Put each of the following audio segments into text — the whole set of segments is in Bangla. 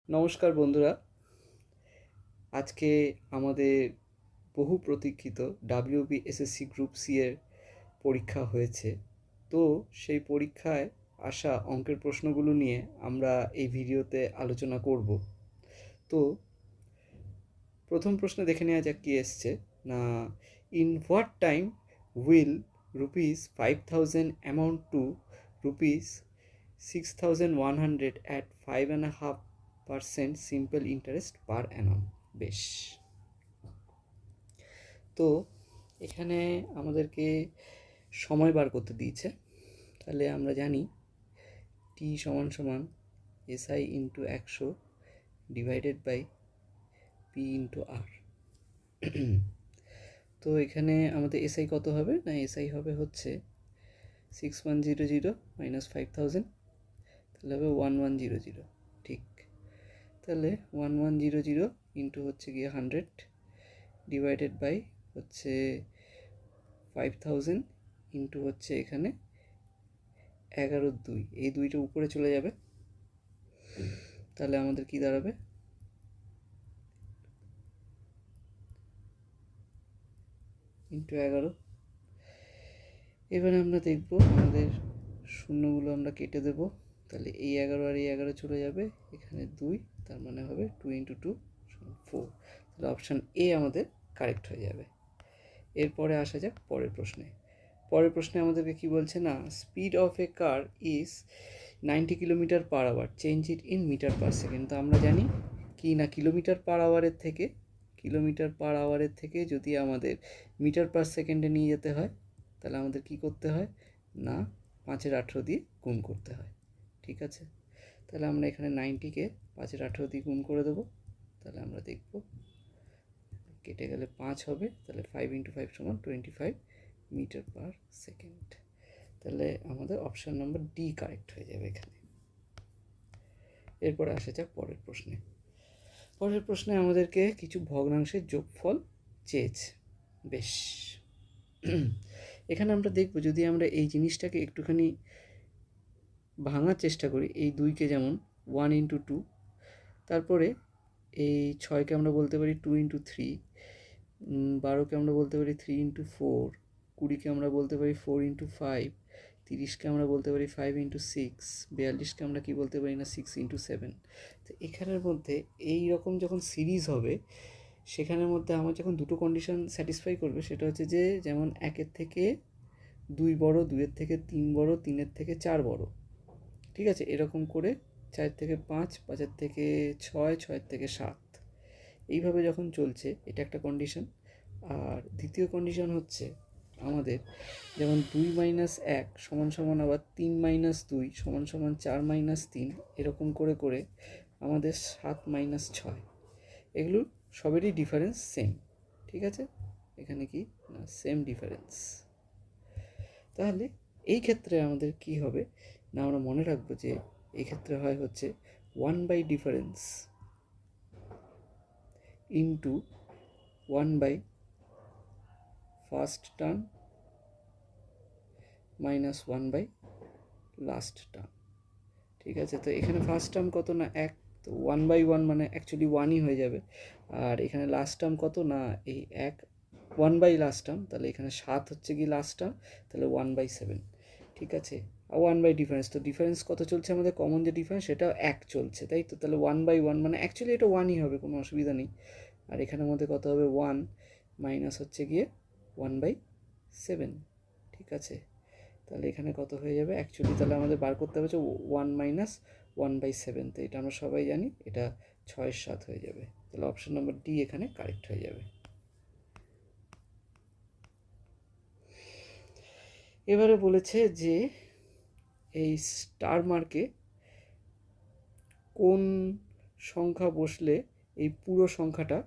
নমস্কার বন্ধুরা, আজকে আমাদের বহু প্রতীক্ষিত WBSSC গ্রুপ সি এর পরীক্ষা হয়েছে। তো সেই পরীক্ষায় আসা অঙ্কের প্রশ্নগুলো নিয়ে আমরা এই ভিডিওতে আলোচনা করব। তো প্রথম প্রশ্ন দেখে নেওয়া যাক কি এসছে না, in what time will ₹5,000 amount two ₹6,100 at 5.5% simple interest পার অ্যানাম। বেশ, তো এখানে আমাদেরকে সময় বার করতে দিয়েছে। তাহলে আমরা জানি টি সমান সমান SI into 100 divided by P into R. তো এখানে আমাদের SI কত হবে না, SI হবে হচ্ছে 6100 মাইনাস 5000, তাহলে হবে 1100। ঠিক, তাহলে 1100 ইন্টু হচ্ছে গিয়ে 100 ডিভাইডেড বাই হচ্ছে 5000 ইন্টু হচ্ছে এখানে 11/2, এই দুইটা উপরে চলে যাবে। তাহলে আমাদের কি দাঁড়াবে, ইন্টু 11। এবারে আমরা দেখব আমাদের শূন্যগুলো আমরা কেটে দেব। তাহলে এই 11 আর এই 11 চলে যাবে, এখানে 2, তার মানে হবে 2 ইন্টু 2 4। তাহলে অপশান এ আমাদের কারেক্ট হয়ে যাবে। এরপরে আসা যাক পরের প্রশ্নে। পরের প্রশ্নে আমাদেরকে কি বলছে না, speed of a car is 90 kilometre per hour, change it in metre per second. তো আমরা জানি কি না, কিলোমিটার পার আওয়ারের থেকে যদি আমাদের মিটার পার সেকেন্ডে নিয়ে যেতে হয়, তাহলে আমাদের কি করতে হয় না, 5/18 দিয়ে গুণ করতে হয়। ঠিক আছে, তাহলে আমরা এখানে 90কে 5/18 দিয়ে গুণ করে দেবো। তাহলে আমরা দেখব কেটে গেলে 5 হবে, তাহলে 5 ইন্টু 5 সমান 25 মিটার পার সেকেন্ড। তাহলে আমাদের অপশান নম্বর ডি কারেক্ট হয়ে যাবে এখানে। এরপরে আসা যাক পরের প্রশ্নে। পরের প্রশ্নে আমাদেরকে কিছু ভগ্নাংশের যোগফল চেয়েছে। বেশ, এখানে আমরা দেখব যদি আমরা এই জিনিসটাকে একটুখানি ভাঙার চেষ্টা করি, এই 2কে যেমন 1 ইন্টু 2, তারপরে এই 6কে আমরা বলতে পারি 2 ইন্টু 3, 12কে আমরা বলতে পারি 3 ইন্টু 4, 20কে আমরা বলতে পারি 4 ইন্টু 5, 30কে আমরা বলতে পারি 5 ইন্টু 6, 42কে আমরা কি বলতে পারি না 6 ইন্টু 7। তো এখানের মধ্যে এই রকম যখন সিরিজ হবে, সেখানের মধ্যে আমার যখন দুটো কন্ডিশন স্যাটিসফাই করবে, সেটা হচ্ছে যে যেমন 1-এর থেকে 2 বড়, 2-এর থেকে 3 বড়, 3-এর থেকে 4 বড়। ঠিক আছে, এরকম করে 4 থেকে 5, 5-এর থেকে 6, 6-এর থেকে 7, এইভাবে যখন চলছে, এটা একটা কন্ডিশন। আর দ্বিতীয় কন্ডিশন হচ্ছে আমাদের যেমন 2 মাইনাস 1 সমান সমান আবার 3 মাইনাস 2 সমান সমান 4 মাইনাস 3, এরকম করে করে আমাদের 7 মাইনাস 6, এগুলো সবেরই ডিফারেন্স সেম। ঠিক আছে, এখানে কি না সেম ডিফারেন্স। তাহলে এই ক্ষেত্রে আমাদের কি হবে না, আমরা মনে রাখবো যে এই ক্ষেত্রে হয় হচ্ছে 1 by difference into 1 by first term minus 1 by last term. ঠিক আছে, তো এখানে ফার্স্ট টার্ম কত না 1, তো 1/1 মানে অ্যাকচুয়ালি 1ই হয়ে যাবে। আর এখানে লাস্ট টার্ম কত না এই 1, 1 বাই লাস্ট টার্ম, তাহলে এখানে 7 হচ্ছে কি লাস্ট টার্ম, তাহলে 1/7। ঠিক আছে, আর 1 বাই ডিফারেন্স, তো ডিফারেন্স কত চলছে আমাদের, কমন যে ডিফারেন্স সেটাও 1 চলছে, তাই তো। তাহলে 1/1 মানে অ্যাকচুয়ালি এটা 1ই হবে, কোনো অসুবিধা নেই। আর এখানের মধ্যে কত হবে 1 মাইনাস হচ্ছে গিয়ে 1/7। ঠিক আছে, তাহলে এখানে কত হয়ে যাবে অ্যাকচুয়ালি, তাহলে আমাদের বার করতে হবে যে 1 মাইনাস 1/7, তো এটা আমরা সবাই জানি এটা 6/7 হয়ে যাবে। তাহলে অপশন নম্বর ডি এখানে কারেক্ট হয়ে যাবে। এবারে বলেছে যে এই স্টার মার্কে কোন সংখ্যা বসলে এই পুরো সংখ্যাটা,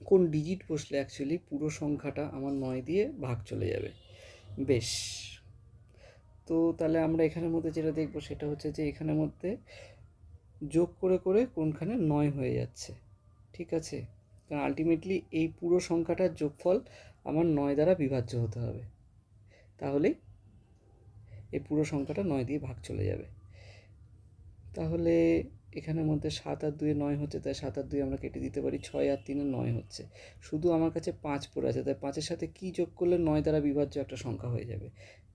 কোন ডিজিট বসলে অ্যাকচুয়ালি পুরো সংখ্যাটা আমার 9 দিয়ে ভাগ চলে যাবে। বেশ, তো তাহলে আমরা এখানের মধ্যে যেটা দেখব সেটা হচ্ছে যে এখানের মধ্যে যোগ করে করে কোনখানে 9 হয়ে যাচ্ছে। ঠিক আছে, কারণ আলটিমেটলি এই পুরো সংখ্যাটার যোগফল আমার 9 দ্বারা বিভাজ্য হতে হবে, তাহলেই এই পুরো সংখ্যাটা 9 দিয়ে ভাগ চলে যাবে। তাহলে এখানের মধ্যে 7 আর 2 9 হচ্ছে, তাই 7 আর 2 আমরা কেটে দিতে পারি, 6 আর 3 9 হচ্ছে। শুধু আমার কাছে 5 পড়ে আছে, তাই 5-এর সাথে কী যোগ করলে 9 দ্বারা বিভাজ্য একটা সংখ্যা হয়ে যাবে?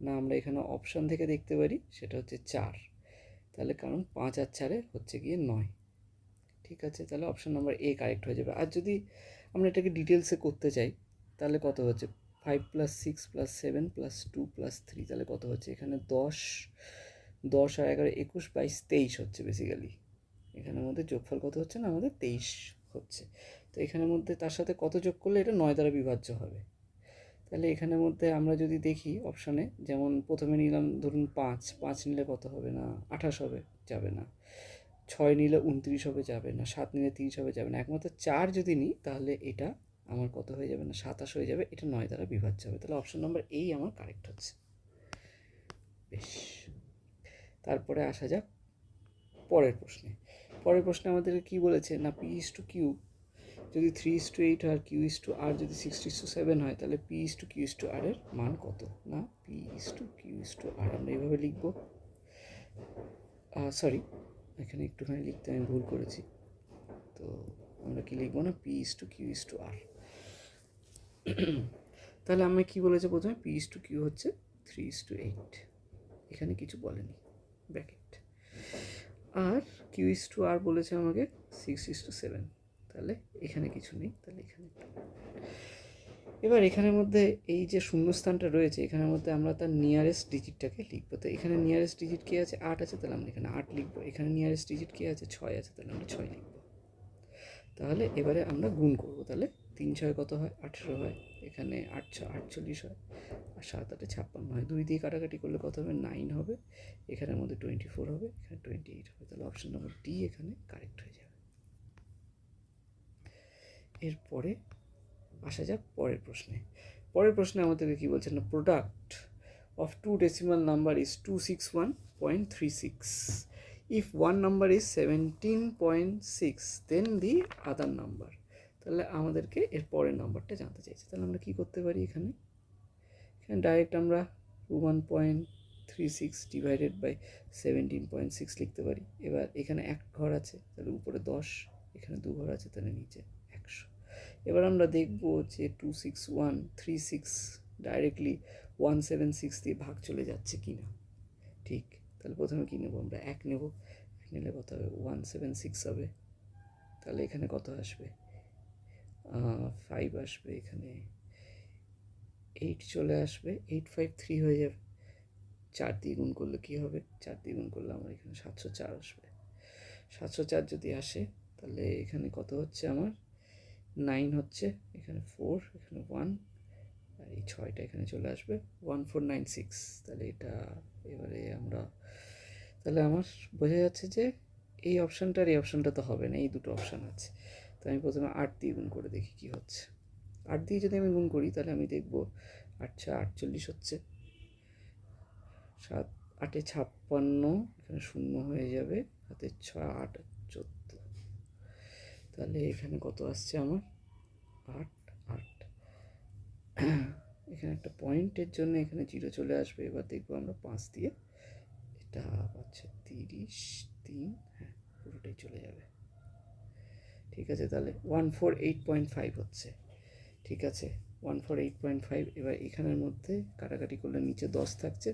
না, আমরা এখানে অপশান থেকে দেখতে পারি, সেটা হচ্ছে 4। তাহলে কারণ 5 আর 4 হচ্ছে গিয়ে 9। ঠিক আছে, তাহলে অপশান নাম্বার এ কারেক্ট হয়ে যাবে। আর যদি আমরা এটাকে ডিটেলসে করতে চাই তাহলে কত হচ্ছে? 5 + 6 + 7 + 2 + 3, তাহলে কত হচ্ছে? এখানে 10 আর 11 21 22 23 হচ্ছে বেসিক্যালি। এখানের মধ্যে যোগফল কত হচ্ছে না আমাদের? 23 হচ্ছে। তো এখানের মধ্যে তার সাথে কত যোগ করলে এটা 9 দ্বারা বিভাজ্য হবে? তাহলে এখানের মধ্যে আমরা যদি দেখি অপশানে, যেমন প্রথমে নিলাম ধরুন 5 নিলে কত হবে? না 28 হবে, যাবে না। 6 নিলে 29 হবে, যাবে না। 7 নিলে 30 হবে, যাবে না। একমাত্র 4 যদি নিই তাহলে এটা আমার কত হয়ে যাবে? না 27 হয়ে যাবে। এটা 9 দ্বারা বিভাজ্য হবে। তাহলে অপশন নাম্বার এই আমার কারেক্ট হচ্ছে। বেশ, তারপরে আসা যাক পরের প্রশ্নে। পরের প্রশ্নে আমাদেরকে কী বলেছে? না P/Q যদি 3:8 হয় আর Q/R যদি 6:7 হয়, তাহলে P/Q/R এর মান কত? না P/Q/R আমরা এইভাবে লিখব। সরি, এখানে একটুখানি লিখতে আমি ভুল করেছি। তো আমরা কি লিখবো? না P/Q/R। তাহলে আমি কি বলেছে প্রথমে? P/Q হচ্ছে 3:8, এখানে কিছু বলেনি, ব্র্যাকেট। আর Q/R বলেছে আমাকে 6:7, তাহলে এখানে কিছু নেই, তাহলে এখানে। এবার এখানের মধ্যে এই যে শূন্যস্থানটা রয়েছে, এখানের মধ্যে আমরা তার নিয়ারেস্ট ডিজিটটাকে লিখবো। তো এখানে নিয়ারেস্ট ডিজিট কী আছে? 8 আছে, তাহলে আমরা এখানে 8 লিখবো। এখানে নিয়ারেস্ট ডিজিট কী আছে? 6 আছে, তাহলে আমরা 6 লিখবো। তাহলে এবারে আমরা গুণ করবো। তাহলে 3 6 কত হয়? 18 হয়। এখানে 8 6 48 হয়, আর 7 8 56 হয়। 2 দিয়ে কাটাকাটি করলে কত হবে? 9 হবে। এখানের মধ্যে 24 হবে, এখানে 28 হবে। তাহলে অপশন নাম্বার ডি এখানে কারেক্ট হয়ে যাবে। এরপরে আসা যাক পরের প্রশ্নে। পরের প্রশ্নে আমাদেরকে কী বলছেন? না product of two decimal number is 261.36. If one number is 17.6, then the other number. তাহলে আমাদেরকে এর পরের নাম্বারটা জানতে চাইছে। তাহলে আমরা কী করতে পারি? এখানে ডাইরেক্ট আমরা 1.36 ডিভাইডেড বাই 17.6 লিখতে পারি। এবার এখানে এক ঘর আছে, তাহলে উপরে 10, এখানে 2 ঘর আছে, তাহলে নিচে 100। এবার আমরা দেখব যে 26136 ডাইরেক্টলি 176 দিয়ে ভাগ চলে যাচ্ছে কি না। ঠিক, তাহলে প্রথমে কী নেব? আমরা 1 নেব। 1 নিলে কত হবে? 176 হবে। তাহলে এখানে কত আসবে? 5 আসবে, এখানে 8 চলে আসবে, 853 হয়ে যাবে। 4 দিয়ে গুণ করলে কী হবে? 4 দিয়ে গুণ করলে আমার এখানে 704 আসবে। 704 যদি আসে তাহলে এখানে কত হচ্ছে? আমার 9 হচ্ছে, এখানে 4, এখানে 1, আর এই 6টা এখানে চলে আসবে, 1496। তাহলে এটা এবারে আমরা, তাহলে আমার বোঝা যাচ্ছে যে এই অপশানটা আর এই অপশানটা তো হবে না, এই দুটো অপশান আছে। তো আমি প্রথমে 8 দিয়ে গুণ করে দেখি কী হচ্ছে। 8 দিয়ে যদি আমি গুণ করি তাহলে আমি দেখব 8 48 হচ্ছে, 7 8 56, এখানে 0 হয়ে যাবে, হাতে 6 8 14। তাহলে এখানে কত আসছে আমার? 8 8। এখানে একটা পয়েন্টের জন্য এখানে 0 চলে আসবে। এবার দেখবো আমরা 5 দিয়ে, এটা হচ্ছে 30 3, হ্যাঁ পুরোটাই চলে যাবে। ঠিক আছে, তাহলে 148.5 হচ্ছে। ঠিক আছে, 148.5। এবার এখানের মধ্যে কাটাকাটি করলে নিচে 10 থাকছে,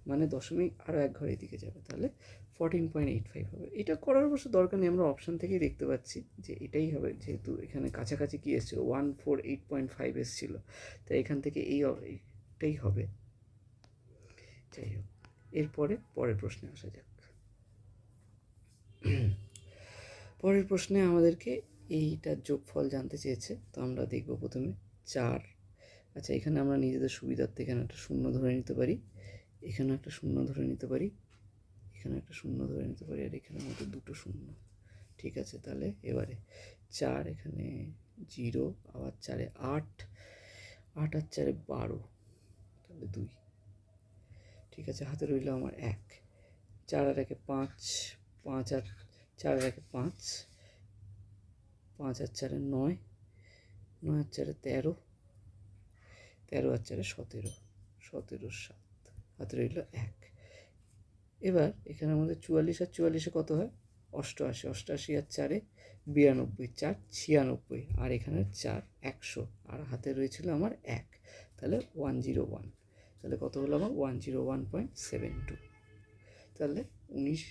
মানে দশমিক আরও এক ঘর এদিকে যাবে, তাহলে 14.85 হবে। এটা করার অবশ্য দরকার নেই, আমরা অপশান থেকেই দেখতে পাচ্ছি যে এটাই হবে, যেহেতু এখানে কাছাকাছি কী এসেছিলো? 148.5 এসেছিলো, তাই এখান থেকে এইটাই হবে। যাই হোক, এরপরে পরের প্রশ্নে আসা যাক। পরের প্রশ্নে আমাদেরকে এইটার যোগফল জানতে চেয়েছে। তো আমরা দেখব প্রথমে 4। আচ্ছা, এখানে আমরা নিজেদের সুবিধার্থে এখানে একটা শূন্য ধরে নিতে পারি, এখানেও একটা শূন্য ধরে নিতে পারি, এখানে একটা শূন্য ধরে নিতে পারি, আর এখানের মধ্যে দুটো শূন্য। ঠিক আছে, তাহলে এবারে 4, এখানে 0, আবার 4 8, 8 আর 4 12, তাহলে 2। ঠিক আছে, হাতে রইল আমার 1। 4 আর 1 5, 5 আর 4 আর 1 5, 5 আর 4 9, 9 আর 4 13, 13 আর 4 17, 17 7, হাতে রইল 1। এবার এখানের মধ্যে 44 আর 44-এ কত হয়? 88, 88 আর 4-এ 92, 4 96, আর এখানে 4 100, আর হাতে রয়েছিল আমার 1, তাহলে 101। তাহলে কত হলো আমার? 101.72। তাহলে 19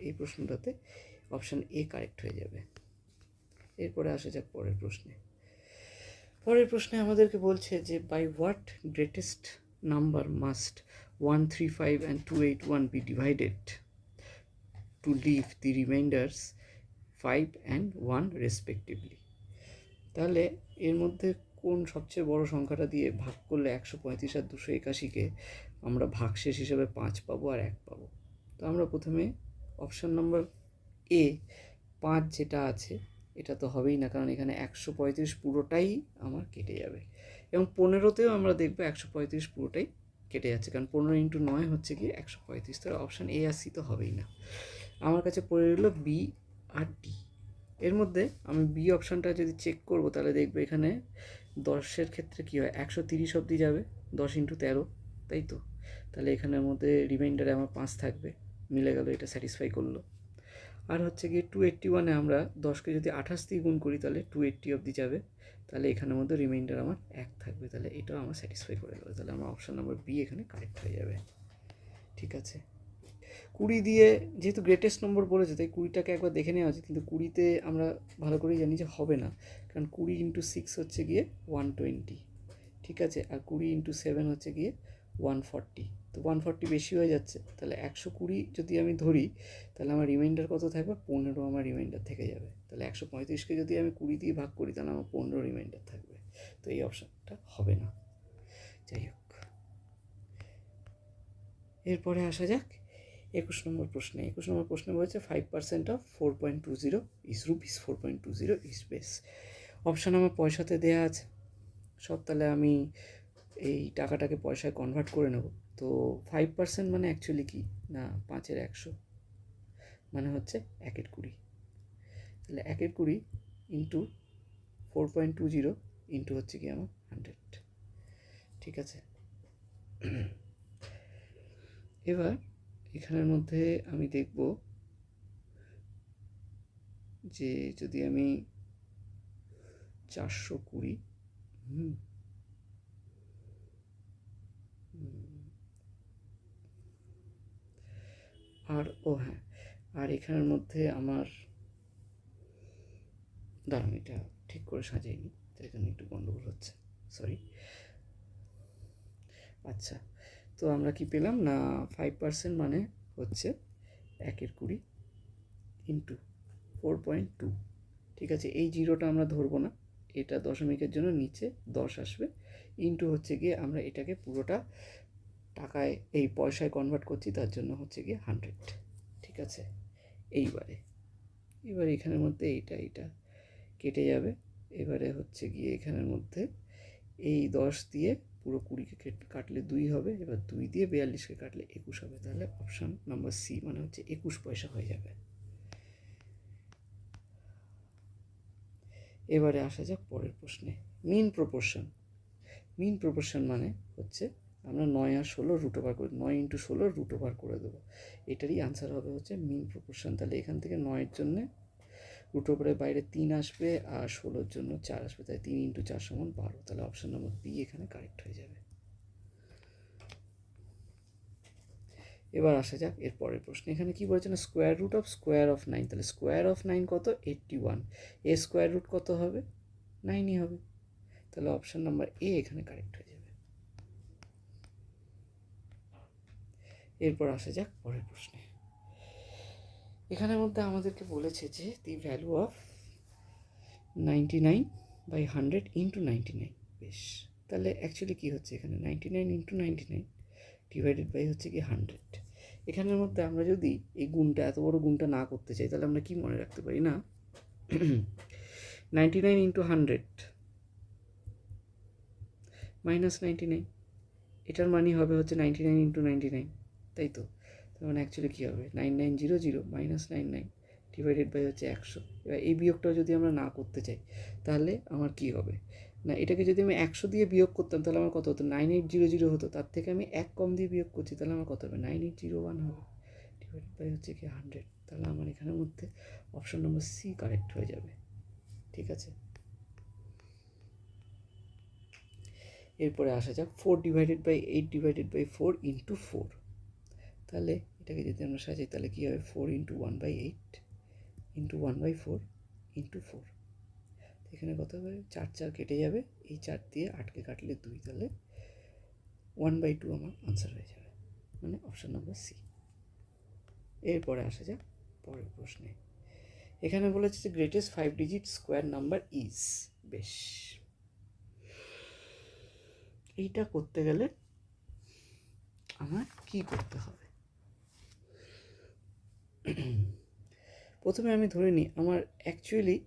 এই প্রশ্নটাতে অপশান এ কারেক্ট হয়ে যাবে। এরপরে আসা যাক পরের প্রশ্নে। পরের প্রশ্নে আমাদেরকে বলছে যে by what greatest number must 135 and 281 be divided to leave the remainders 5 and 1 respectively। তাহলে এর মধ্যে কোন সবচেয়ে বড় সংখ্যাটা দিয়ে ভাগ করলে 135 আর 281-কে আমরা ভাগশেষ হিসেবে 5 পাবো আর 1 পাবো? তো আমরা প্রথমে অপশান নাম্বার এ 5 যেটা আছে এটা তো হবেই না, কারণ এখানে 135 পুরোটাই আমার কেটে যাবে, এবং 15-তেও আমরা দেখবো 135 পুরোটাই কেটে যাচ্ছে, কারণ 15 × 9 হচ্ছে কি 135। তাহলে অপশান এ আর সি তো হবেই না। আমার কাছে পড়ে রইল বি আর ডি। এর মধ্যে আমি বি অপশানটা যদি চেক করবো তাহলে দেখবো এখানে 10-এর ক্ষেত্রে কী হয়, 130 অবধি যাবে, 10 × 13, তাই তো? তাহলে এখানের মধ্যে রিমাইন্ডারে আমার 5 থাকবে, মিলে গেল, এটা স্যাটিসফাই করলো। আর হচ্ছে গিয়ে 281-এ আমরা 10-কে যদি 28 দিয়ে গুণ করি তাহলে 280 অবধি যাবে, তাহলে এখানের মধ্যে রিমাইন্ডার আমার 1 থাকবে, তাহলে এটাও আমার স্যাটিসফাই করে দেবে। তাহলে আমার অপশান নাম্বার বি এখানে কারেক্ট হয়ে যাবে। ঠিক আছে, 20 দিয়ে যেহেতু গ্রেটেস্ট নম্বর বলেছে তাই 20টাকে একবার দেখে নেওয়া উচিত, কিন্তু 20-তে আমরা ভালো করেই জানি যে হবে না, কারণ 20 × 6 হচ্ছে গিয়ে 120, ঠিক আছে, আর 20 × 7 হচ্ছে গিয়ে 140, তো 140 বেশি হয়ে যাচ্ছে। তাহলে 120 যদি আমি ধরি তাহলে আমার রিমাইন্ডার কত থাকবে? 15 আমার রিমাইন্ডার থেকে যাবে। তাহলে 135-কে যদি আমি 20 দিয়ে ভাগ করি তাহলে আমার 15 রিমাইন্ডার থাকবে, তো এই অপশানটা হবে না। যাই হোক, এরপরে আসা যাক 21 নম্বর প্রশ্নে। 21 নম্বর প্রশ্নে বলেছে 5% of 4.20 is rupees 4.20 is base. Option আমার পয়সাতে দেয়া আছে সব, তাহলে আমি এই টাকাটাকে পয়সায় কনভার্ট করে নেব। তো 5% মানে অ্যাকচুয়ালি কি না, 5-এর 100 মানে হচ্ছে 1-এর 20, তাহলে 1-এর 20 ইন্টু 4.20 ইন্টু হচ্ছে কি আমার 100, ঠিক আছে। এবার এখানের মধ্যে আমি দেখব যে যদি আমি 420 আর হ্যাঁ, আর এখানের মধ্যে আমার দাঁড়ান, এটা ঠিক করে সাজাইনি তাই জন্য একটু গন্ডগোল হচ্ছে, সরি। আচ্ছা, তো আমরা কি পেলাম না 5% মানে হচ্ছে 1-এর 20 ইন্টু 4.2, ঠিক আছে। এই জিরোটা আমরা ধরবো না, এটা দশমিকের জন্য নিচে 10 আসবে, ইন্টু হচ্ছে গিয়ে আমরা এটাকে পুরোটা টাকায় এই পয়সায় কনভার্ট করছি, তার জন্য হচ্ছে গিয়ে 100, ঠিক আছে। এবারে এখানের মধ্যে এইটা কেটে যাবে, এবারে হচ্ছে গিয়ে এখানের মধ্যে এই 10 দিয়ে পুরো 20-কে কাটলে 2 হবে, এবার 2 দিয়ে 42-কে কাটলে 21 হবে, তাহলে অপশান নাম্বার সি মানে হচ্ছে 21 পয়সা হয়ে যাবে। এবারে আসা যাক পরের প্রশ্নে। মিন প্রপোর্শন মানে হচ্ছে আমরা 9 আর 16 রুট ওভার করে 9 × 16 রুট ওভার করে দেবো, এটারই আনসার হবে হচ্ছে মিন প্রপোর্শন। তাহলে এখান থেকে 9-এর জন্যে রুট ওভারের বাইরে 3 আসবে আর 16-র জন্য 4 আসবে, তাই 3 × 4 = 12, তাহলে অপশান নম্বর বি এখানে কারেক্ট হয়ে যাবে। এবার আসা যাক এর পরের প্রশ্ন। এখানে কি বলছে না স্কোয়ার রুট অফ 9, তাহলে স্কোয়ার অফ 9 কত? 81, এর স্কোয়ার রুট কত হবে? 9ই হবে, তাহলে অপশান নাম্বার এ এখানে কারেক্ট হয়ে যাবে। এরপর আসা যাক পরের প্রশ্নে। এখানের মধ্যে আমাদেরকে বলেছে যে দি ভ্যালু অফ 99/100 × 99, বেশ, তাহলে অ্যাকচুয়ালি কী হচ্ছে এখানে 99 × 99 ডিভাইডেড বাই হচ্ছে কি 100। এখানের মধ্যে আমরা যদি এই গুণটা এত বড় গুণটা না করতে চাই তাহলে আমরা কি মনে রাখতে পারি না 99 × 100 মাইনাস 99, এটার মানই হবে হচ্ছে 99 × 99, তাই তো। তার মানে অ্যাকচুয়ালি কী হবে 9900 মাইনাস 99 ডিভাইডেড বাই হচ্ছে 100। এবার এই বিয়োগটাও যদি আমরা না করতে চাই তাহলে আমার কি হবে না, এটাকে যদি আমি 100 দিয়ে বিয়োগ করতাম তাহলে আমার কত হতো 9800 হতো, তার থেকে আমি 1 কম দিয়ে বিয়োগ করছি, তাহলে আমার কত হবে 9801 হবে ডিভাইডেড বাই হচ্ছে কি 100, তাহলে আমার এখানের মধ্যে অপশন নম্বর সি কারেক্ট হয়ে যাবে। ঠিক আছে, এরপরে আসা যাক 4 divided by 8 divided by 4 into 4। তাহলে এটাকে যদি আমরা সাজাই তাহলে কী হবে 4 ইন্টু 1/8 ইন্টু 1/4 ইন্টু 4। এখানে কত হবে 4 4 কেটে যাবে, এই 4 দিয়ে 8কে কাটলে 2, তাহলে 1/2 আমার আনসার হয়ে যাবে, মানে অপশান নাম্বার সি। এরপরে আসা যাক পরের প্রশ্নে। এখানে বলেছে যে greatest 5 digit square number is. বেশ, এইটা করতে গেলে আমার কি করতে হবে? প্রথমে আমি ধরে নিই আমার অ্যাকচুয়ালি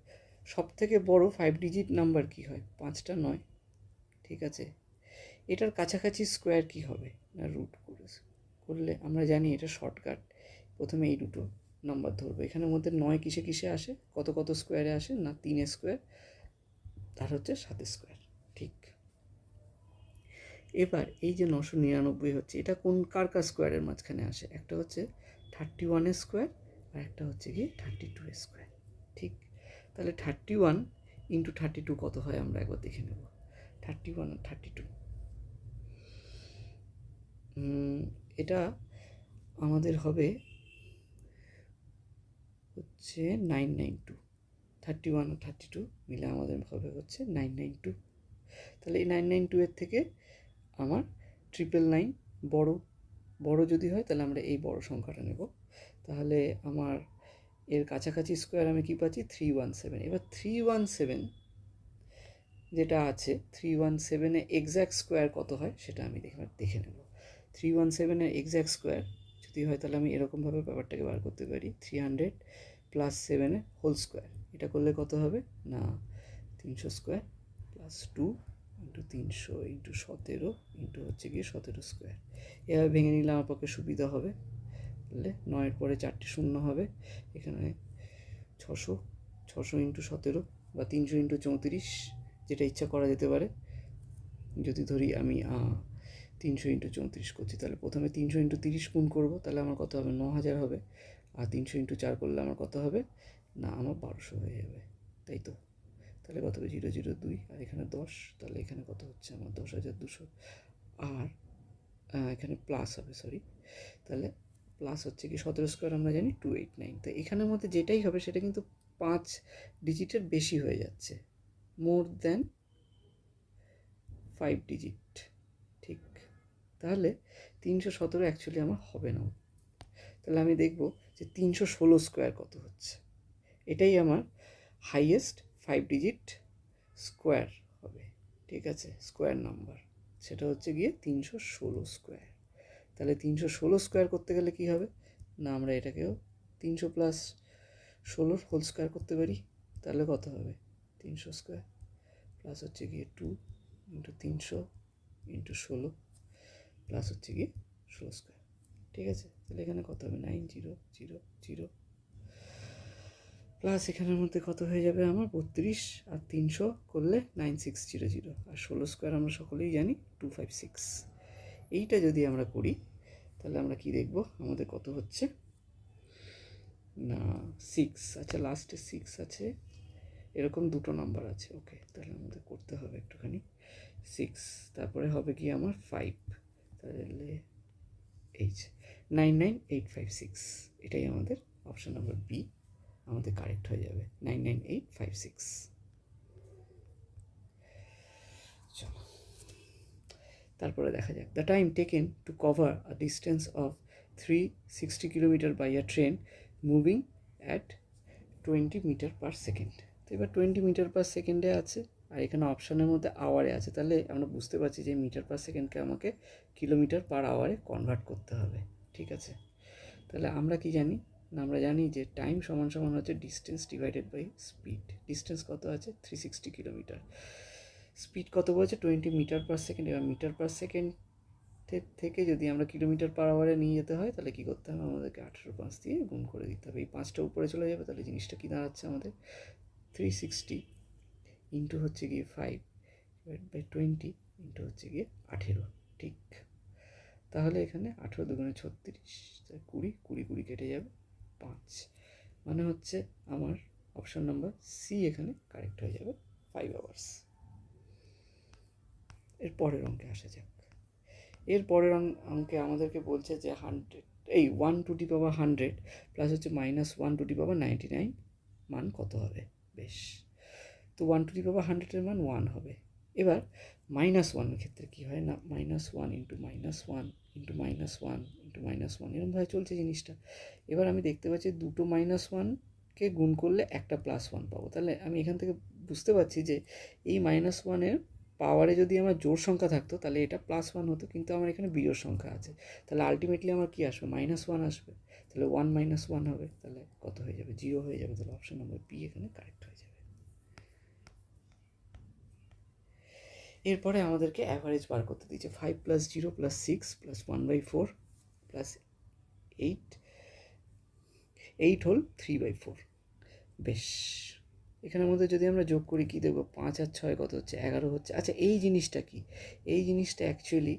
সবথেকে বড় 5 ডিজিট নাম্বার কি হয়, 5টা 9। ঠিক আছে, এটার কাছাকাছি স্কোয়ার কি হবে না রুট করলে আমরা জানি এটা শর্টকাট। প্রথমে এই দুটো নাম্বার ধরবো, এখানের মধ্যে 9 কিসে কিসে আসে, কত কত স্কোয়ারে আসে না 3 স্কোয়ার আর হচ্ছে 7 স্কোয়ার। ঠিক, এবার এই যে 999 হচ্ছে এটা কোন কার স্কোয়ারের মাঝখানে আসে, একটা হচ্ছে 31 স্কোয়ার আর একটা হচ্ছে কি 32 স্কোয়ার। ঠিক, তাহলে 31 ইন্টু 32 কত হয় আমরা একবার দেখে নেব। 31 আর 32 এটা আমাদের হবে হচ্ছে 992। 31 আর 32 মিলে আমাদের হবে হচ্ছে 992। তাহলে এই 992 এর থেকে আমার 999 বড় যদি হয় তাহলে আমরা এই বড় সংখ্যাটা নেব। তাহলে আমার এর কাছাকাছি স্কোয়ার আমি কি পাচ্ছি 317। এবার 317 যেটা আছে 317-এ এক্স্যাক্ট স্কোয়ার কত হয় সেটা আমি দেখে নেব। 317-এর এক্স্যাক্ট স্কোয়ার যদি হয় তাহলে আমি এরকমভাবে ব্যাপারটাকে বার করতে পারি, 300 প্লাস 7-এর হোল স্কোয়ার। এটা করলে কত হবে না 300 square plus 2 into 300 into 17 into হচ্ছে গিয়ে 17 স্কোয়ার। এভাবে ভেঙে নিলে আমার পক্ষে সুবিধা হবে। তাহলে 9-এর পরে 4টি শূন্য হবে, এখানে 600 ইন্টু 17 বা 300 ইন্টু 34, যেটা ইচ্ছা করা যেতে পারে। যদি ধরি আমি 300 ইন্টু 34 করছি, তাহলে প্রথমে 300 ইন্টু 30 গুণ করবো, তাহলে আমার কত হবে 9000 হবে। আর 300 ইন্টু 4 করলে আমার কত হবে না আমার 1200 হয়ে যাবে, তাই তো। তাহলে কত হবে 002 আর এখানে 10, তাহলে এখানে কত হচ্ছে আমার 10200। আর এখানে প্লাস হবে, সরি, তাহলে প্লাস হচ্ছে কি 17 স্কোয়ার আমরা জানি 289। তো এখানের মধ্যে যেটাই হবে সেটা কিন্তু 5 ডিজিটের বেশি হয়ে যাচ্ছে, মোর দ্যান 5 ডিজিট। ঠিক, তাহলে 317 অ্যাকচুয়ালি আমার হবে না। তাহলে আমি দেখব যে 316 স্কোয়ার কত হচ্ছে, এটাই আমার হাইয়েস্ট 5 ডিজিট স্কোয়ার হবে। ঠিক আছে, স্কোয়ার নাম্বার সেটা হচ্ছে গিয়ে 316 স্কোয়ার। তাহলে 316 স্কোয়ার করতে গেলে কি হবে না আমরা এটাকেও 300 প্লাস 16 হোল স্কোয়ার করতে পারি। তাহলে কত হবে 300 স্কোয়ার প্লাস হচ্ছে গিয়ে 2 ইন্টু 300 ইন্টু 16 প্লাস হচ্ছে গিয়ে 16 স্কোয়ার। ঠিক আছে, তাহলে এখানে কত হবে 9000 প্লাস এখানের মধ্যে কত হয়ে যাবে আমার 32 আর 300 করলে 9600 আর 16 স্কোয়ার আমরা সকলেই জানি 256। এইটা যদি আমরা করি তাহলে আমরা কি দেখব আমাদের কত হচ্ছে না 6, আচ্ছা লাস্টে 6 আছে, এরকম দুটো নাম্বার আছে। ওকে, তাহলে আমাদের করতে হবে একটুখানি 6, তারপরে হবে কি আমার 5, তাহলে 99856, এটাই আমাদের অপশান নাম্বার বি আমাদের কারেক্ট হয়ে যাবে, 99856। চলো তারপরে দেখা যাক the time taken to cover a distance of 360 kilometre by a train moving at 20 metre per second. তো এবার 20 মিটার পার সেকেন্ডে আছে আর এখানে অপশানের মধ্যে আওয়ারে আছে, তাহলে আমরা বুঝতে পারছি যে মিটার পার সেকেন্ডকে আমাকে কিলোমিটার পার আওয়ারে কনভার্ট করতে হবে। ঠিক আছে, তাহলে আমরা কি জানি না আমরা জানি যে টাইম সমান সমান হচ্ছে distance divided by speed. Distance কত আছে 360 কিলোমিটার, স্পিড কত বলছে 20 মিটার পার সেকেন্ড। এবার মিটার পার সেকেন্ড থেকে যদি আমরা কিলোমিটার পার আওয়ারে নিয়ে যেতে হয় তাহলে কী করতে হবে আমাদেরকে 18/5 দিয়ে গুণ করে দিতে হবে। এই 5টা উপরে চলে যাবে, তাহলে জিনিসটা কী দাঁড়াচ্ছে আমাদের 360 ইন্টু হচ্ছে গিয়ে 5 ডিভাইড বাই 20 ইন্টু হচ্ছে গিয়ে 18। ঠিক, তাহলে এখানে 18 দুগুণে 36, 20, 20 20 কেটে যাবে 5, মানে হচ্ছে আমার অপশন নাম্বার সি এখানে কারেক্ট হয়ে যাবে 5 আওয়ার্স। এর পরের অঙ্কে আসা যাক। এর পরের অঙ্কে আমাদেরকে বলছে যে 1 টু দি পাওয়ার 100 প্লাস হচ্ছে -1 টু দি পাওয়ার 99 মান কত হবে। বেশ, তো 1 টু দি পাওয়ার 100-এর মান 1 হবে। এবার -1 ক্ষেত্রে কী হয় না, -1 ইন্টু -1 ইন্টু -1 ইন্টু -1 এরকমভাবে চলছে জিনিসটা। এবার আমি দেখতে পাচ্ছি দুটো -1কে গুণ করলে একটা +1 পাবো। তাহলে আমি এখান থেকে বুঝতে পারছি যে এই -1-এর পাওয়ারে যদি আমার জোড় সংখ্যা থাকতো তাহলে এটা +1 হতো, কিন্তু আমার এখানে বিজোড় সংখ্যা আছে, তাহলে আলটিমেটলি আমার কী আসবে, -1 আসবে। তাহলে 1 - 1 হবে, তাহলে কত হয়ে যাবে, 0 হয়ে যাবে। তাহলে অপশন নাম্বার বি এখানে কারেক্ট হয়ে যাবে। এরপরে আমাদেরকে অ্যাভারেজ বার করতে দিয়েছে 5 + 0 + 6 + 1/4 + 8 হোল 3/4। বেশ, এখানের মধ্যে যদি আমরা যোগ করি কী দেখবো, 5 আর 6 কত হচ্ছে, 11 হচ্ছে। আচ্ছা, এই জিনিসটা কি, এই জিনিসটা অ্যাকচুয়ালি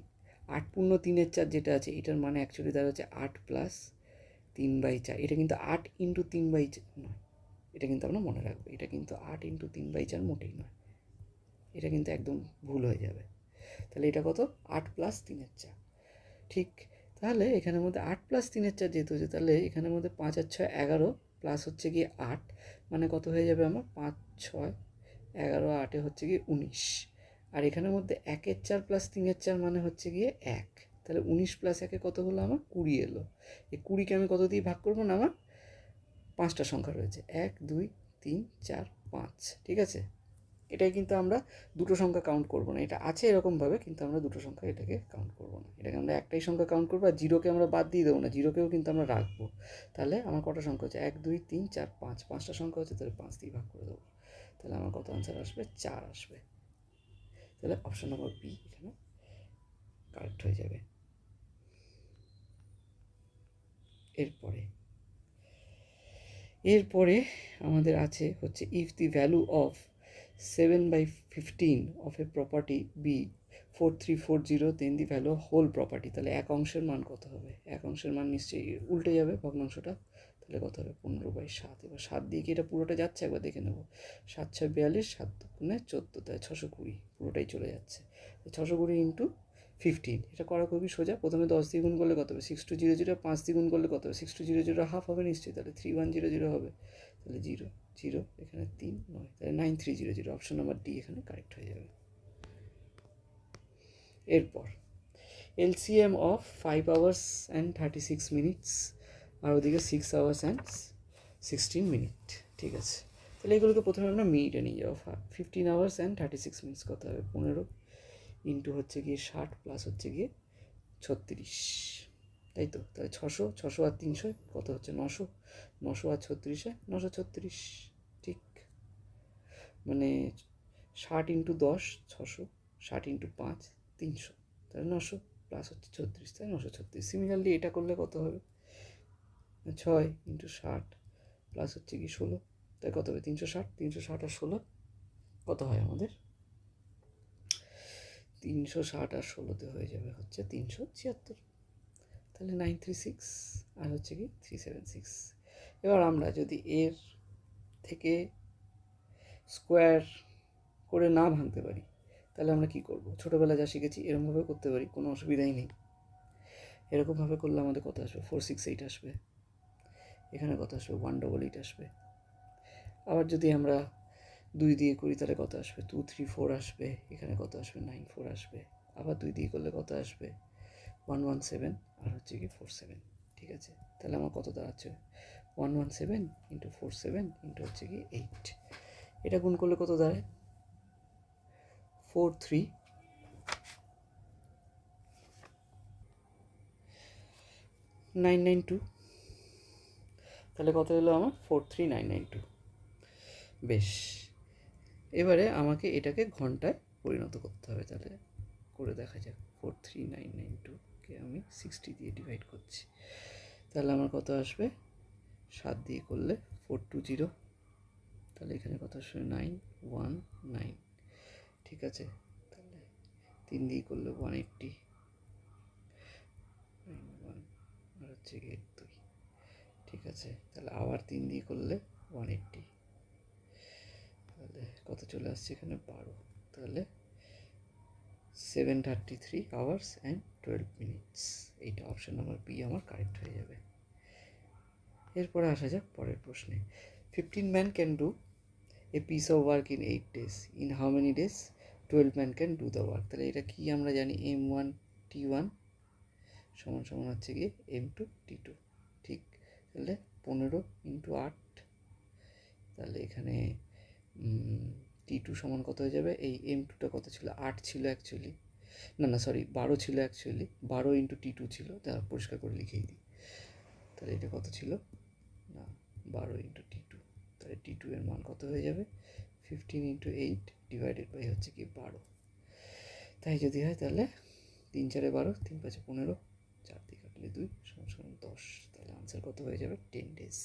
8 পূর্ণ 3-এর 4 যেটা আছে এটার মানে অ্যাকচুয়ালি তার হচ্ছে 8 + 3/4। এটা কিন্তু 8 ইন্টু 3/4 নয়, এটা কিন্তু আমরা মনে রাখবো, এটা কিন্তু 8 ইন্টু 3/4 মোটেই নয়, এটা কিন্তু একদম ভুল হয়ে যাবে। তাহলে এটা কত, 8 + 3-এর 4। ঠিক, তাহলে এখানের মধ্যে 8 + 3-এর 4 যেহেতু হচ্ছে, তাহলে এখানের মধ্যে 5 আর 6 11 প্লাস হচ্ছে গিয়ে 8, মানে কত হয়ে যাবে আমার, 5 6 11 8 হচ্ছে গিয়ে 19। আর এখানের মধ্যে 1-এর 4 + 3-এর 4 মানে হচ্ছে গিয়ে 1, তাহলে 19 + 1 কত হলো আমার, 20 এলো। এই 20কে আমি কত দিয়ে ভাগ করবো না, আমার 5টা সংখ্যা রয়েছে, 1 2 3 4 5, ঠিক আছে। এটাই কিন্তু আমরা দুটো সংখ্যা কাউন্ট করবো না, এটা আছে এরকমভাবে, কিন্তু আমরা দুটো সংখ্যা এটাকে কাউন্ট করবো না, এটাকে আমরা একটাই সংখ্যা কাউন্ট করবো। আর জিরোকে আমরা বাদ দিয়ে দেবো না, জিরোকেও কিন্তু আমরা রাখবো। তাহলে আমার কটা সংখ্যা হচ্ছে, 1 2 3 4 5, 5টা সংখ্যা হচ্ছে, তাহলে 5 দিয়ে ভাগ করে দেবো। তাহলে আমার কত আনসার আসবে, 4 আসবে। তাহলে অপশন নাম্বার বি এখানে কারেক্ট হয়ে যাবে। এরপরে আমাদের আছে হচ্ছে, if the value of 7/15 of a property B 4340, then the value of whole property. তাহলে এক অংশের মান কত হবে, এক অংশের মান নিশ্চয়ই উল্টে যাবে ভগ্নাংশটা, তাহলে কত হবে, 15/7। এবার 7 দিয়ে কি এটা পুরোটা যাচ্ছে, একবার দেখে নেবো। 7 6 42, 7 দুগুণে 14, তাই 620 পুরোটাই চলে যাচ্ছে। 620 ইন্টু 15, এটা করা খুবই সোজা। প্রথমে 10 দিয়ে গুণ করলে কত হবে, 6200, 5 দিয়ে গুণ করলে কত হবে, 6200 হাফ হবে নিশ্চয়ই, তাহলে 3100 হবে। তাহলে 0 0, এখানে 3 9, তাহলে 9300, অপশন নাম্বার ডি এখানে কারেক্ট হয়ে যাবে। এরপর LCM of 5 hours and 36 minutes, আর ওদিকে 6 hours and 16 minutes, ঠিক আছে। তাহলে এগুলোকে প্রথমে আমরা মিনিটে নিয়ে যাবো। 15 hours and 36 minutes কত হবে, 15 ইন্টু হচ্ছে গিয়ে 60 প্লাস হচ্ছে গিয়ে 36, তাই তো। তাহলে 600 600 আর 300 কত হচ্ছে, 900, 900 আর 36, 936, ঠিক। মানে 60 ইন্টু 10 600, 60 ইন্টু 5 300, তাহলে 900 প্লাস হচ্ছে 36, তাই 936। সিমিলারলি এটা করলে কত হবে, 6 ইন্টু 60 প্লাস হচ্ছে কি 16, তাই কত হবে, 360, 360 আর 16 কত হয় আমাদের, 360 আর 16তে হয়ে যাবে হচ্ছে 376, তাহলে 936 আর হচ্ছে কি 376। এবার আমরা যদি এর থেকে স্কোয়ার করে না ভাঙতে পারি, তাহলে আমরা কি করব, ছোটোবেলা যা শিখেছি এরকমভাবে করতে পারি, কোনো অসুবিধাই নেই। এরকমভাবে করলে আমাদের কত আসবে, 468 আসবে। এখানে কত আসবে, 188 আসবে। আবার যদি আমরা 2 দিয়ে করি তাহলে কত আসবে, 234 আসবে। এখানে কত আসবে, 94 আসবে। আবার 2 দিয়ে করলে কত আসবে, 117 আর হচ্ছে কি 47, ঠিক আছে। তাহলে আমার কত দাঁড়াচ্ছে, 117 ইন্টু 47 ইন্টু হচ্ছে কি 8, এটা গুণ করলে কত দাঁড়ায়, 43992, তাহলে কত হলো আমার, 43992। বেশ, এবারে আমাকে এটাকে ঘন্টায় পরিণত করতে হবে, তাহলে করে দেখা যাক। 43992কে আমি 60 দিয়ে ডিভাইড করছি, তাহলে আমার কত আসবে, 7 দিয়ে করলে 420, তাহলে এখানে কত আসবে, 919, ঠিক আছে। তাহলে 3 দিয়ে করলে 180, হচ্ছে গিয়ে 2। ঠিক আছে, তাহলে আবার 3 দিয়ে করলে 180, তাহলে কত চলে আসছে এখানে 12, তাহলে 7:33 আওয়ার্স অ্যান্ড 12 মিনিটস। এইটা অপশন নাম্বার বি আমার কারেক্ট হয়ে যাবে। এরপরে আসা যাক পরের প্রশ্নে। 15 man can do a piece of work in 8 days, in how many days 12 man can do the work. তাহলে এটা কি আমরা জানি, M1T1 সমান সমান হচ্ছে গিয়ে M2T2। ঠিক, তাহলে 15 × 8, তাহলে এখানে T2 সমান কত হয়ে যাবে, এই M2টা কত ছিল, 8 ছিল অ্যাকচুয়ালি, না সরি 12 ছিল অ্যাকচুয়ালি, 12 × T2 ছিল, তা পরিষ্কার করে লিখেই দিই। তাহলে এটা কত ছিল না 12 × T2, তাহলে T2 এর মান কত হয়ে যাবে 15 × 8 ডিভাইডেড বাই হচ্ছে কি 12। তাই যদি হয় তাহলে 3 × 4 = 12, 3 × 5 = 15, 4 দিয়ে কাটলে 2 সমান 10। তাহলে আনসার কত হয়ে যাবে 10 days।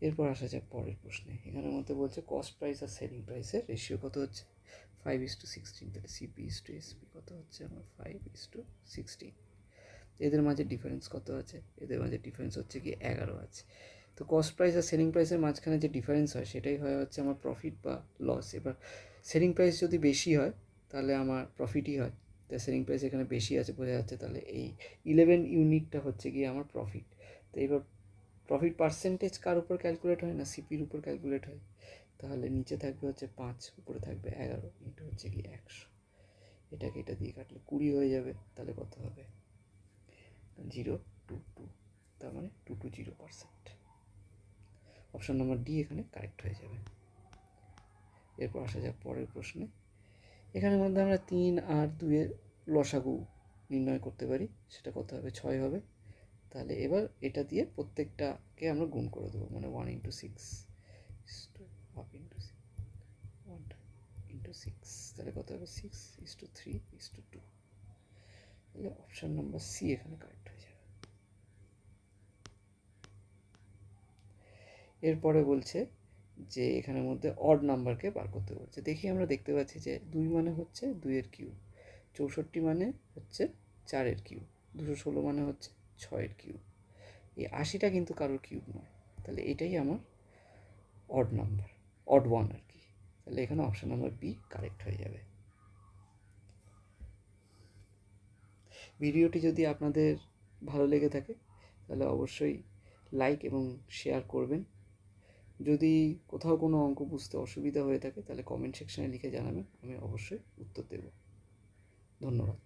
এরপর আসা যাক পরের প্রশ্নে। এখানের মধ্যে বলছে কস্ট প্রাইস আর সেলিং প্রাইসের রেশিও কত হচ্ছে 5:16। তাহলে CP/SP কত হচ্ছে আমার 5:16। এদের মাঝে ডিফারেন্স কত আছে, এদের মাঝে ডিফারেন্স হচ্ছে কি 11 আছে। তো কস্ট প্রাইস আর সেলিং প্রাইসের মাঝখানে যে ডিফারেন্স হয় সেটাই হয় হচ্ছে আমার প্রফিট বা লস। এবার সেলিং প্রাইস যদি বেশি হয় তাহলে আমার প্রফিটই হয়, তাই সেলিং প্রাইস এখানে বেশি আছে বোঝা যাচ্ছে, তাহলে এই 11 ইউনিটটা হচ্ছে গিয়ে আমার প্রফিট। তো এবার প্রফিট পার্সেন্টেজ কার উপর ক্যালকুলেট হয় না, সিপির উপর ক্যালকুলেট হয়। তাহলে নিচে থাকবে হচ্ছে 5, উপরে থাকবে 11, এটা হচ্ছে কি 100। এটাকে এটা দিয়ে কাটলে 20 হয়ে যাবে, তাহলে কত হবে 0.22, তার মানে 220%। অপশন নাম্বার ডি এখানে কারেক্ট হয়ে যাবে। এরপর আসা যাক পরের প্রশ্নে। এখানের মধ্যে আমরা 3 আর 2 এর লসাগু নির্ণয় করতে পারি, সেটা কত হবে 6 হবে। তাহলে এবার এটা দিয়ে প্রত্যেকটাকে আমরা গুণ করে দেবো, মানে 1 × 6 1 × 6, তাহলে কত হবে 6:3:2। তাহলে অপশান নাম্বার সি এখানে কারেক্ট হয়ে যাবে। এরপরে বলছে যে এখানের মধ্যে অড নাম্বারকে বার করতে বলছে। দেখি আমরা দেখতে পাচ্ছি যে 2 মানে হচ্ছে 2 এর কিউব, 64 মানে হচ্ছে 4 এর কিউব, 216 মানে হচ্ছে 6 এর কিউব। এই 80টা কিন্তু কারোর কিউব নয়, তাহলে এটাই আমার অড নাম্বার, অড ওয়ান আর কি। তাহলে এখানে অপশান নাম্বার বি কারেক্ট হয়ে যাবে। ভিডিওটি যদি আপনাদের ভালো লেগে থাকে তাহলে অবশ্যই লাইক এবং শেয়ার করবেন। যদি কোথাও কোনো অঙ্ক বুঝতে অসুবিধা হয়ে থাকে তাহলে কমেন্ট সেকশানে লিখে জানাবেন, আমি অবশ্যই উত্তর দেব। ধন্যবাদ।